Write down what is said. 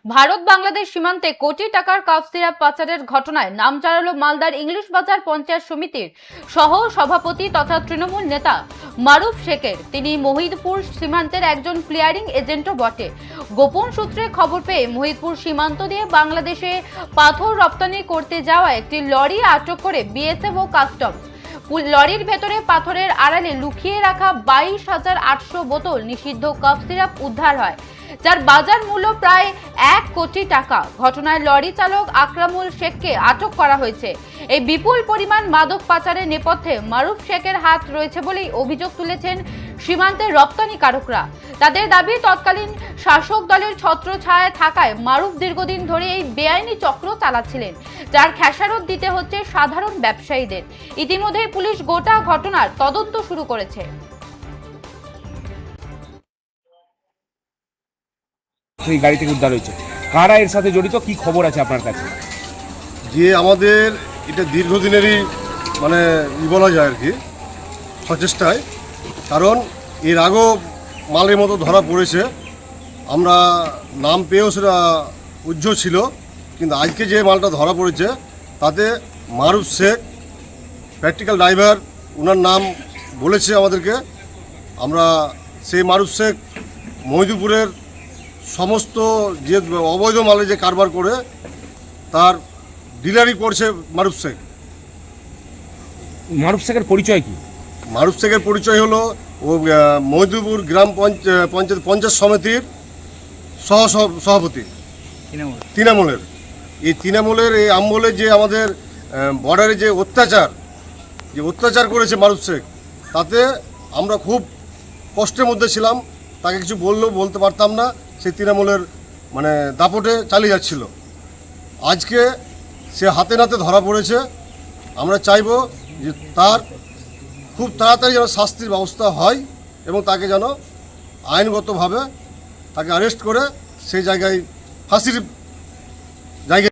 ভারত বাংলাদেশ সীমান্তে কোটি টাকার কাফ সিরাপ পাচারের ঘটনায় নাম জানালো মালদার ইংলিশ বাজার পঞ্চায়েত সমিতির সহ সভাপতি তথা তৃণমূল নেতা মারুফ শেখের। তিনি মহিদপুর সীমান্তের একজন ক্লিয়ারিং এজেন্টও বটে। গোপন সূত্রে খবর পেয়ে মহিদপুর সীমান্ত দিয়ে বাংলাদেশে পাথর রপ্তানি করতে যাওয়া একটি লরি আটক করে বিএসএফ ও কাস্টম। লরির ভেতরে পাথরের আড়ালে লুকিয়ে রাখা 22,800 বোতল নিষিদ্ধ কাফ সিরাপ উদ্ধার হয়, যার বাজার মূল্য প্রায় 1 কোটি টাকা। ঘটনায় লরি চালক আকরামুল শেখকে আটক করা হয়েছে। এই বিপুল পরিমাণ মাদক পাচারের নেপথ্যে মারুফ শেখের হাত রয়েছে বলেই অভিযোগ তুলেছেন সীমান্তের রপ্তানিকারকরা। তাদের দাবি, তৎকালীন শাসক দলের ছত্রছায়ায় থাকায় মারুফ দীর্ঘদিন ধরে এই বেআইনি চক্র চালাচ্ছিলেন, যার খেসারত দিতে হচ্ছে সাধারণ ব্যবসায়ীদের। ইতিমধ্যে পুলিশ গোটা ঘটনার তদন্ত শুরু করেছে। সেই গাড়ি থেকে উদ্ধার হয়েছে, কারা এর সাথে জড়িত, কি খবর আছে আপনার কাছে? যে আমাদের এটা দীর্ঘদিনেরই বলা যায় আর কি সচেষ্টায়, কারণ এর আগেও মালের মতো ধরা পড়েছে। আমরা নাম পেয়েও সেটা উজ্জ্বল ছিল, কিন্তু আজকে যে মালটা ধরা পড়েছে তাতে মারুফ শেখ প্র্যাকটিক্যাল ড্রাইভার, ওনার নাম বলেছে আমাদেরকে। আমরা সেই মারুফ শেখ মহিদপুরের সমস্ত যে অবৈধ মালে যে কারবার করে তার ডিলারি করছে মারুফ শেখ। মারুফ শেখের পরিচয় কি? মারুফ শেখের পরিচয় হলো ও মহিদপুর গ্রাম পঞ্চায়েত সমিতির সভাপতি তৃণমূলের। এই তৃণমূলের এই আমলে যে আমাদের বর্ডারে যে অত্যাচার করেছে মারুফ শেখ, তাতে আমরা খুব কষ্টের মধ্যে ছিলাম। তাকে কিছু বললেও বলতে পারতাম না, সেই তৃণমূলের দাপটে চালিয়ে যাচ্ছিল। আজকে সে হাতে নাতে ধরা পড়েছে। আমরা চাইব যে তার খুব তাড়াতাড়ি যেন শাস্তির ব্যবস্থা হয় এবং তাকে যেন আইনগতভাবে তাকে অ্যারেস্ট করে সেই জায়গায় ফাঁসির জায়গায়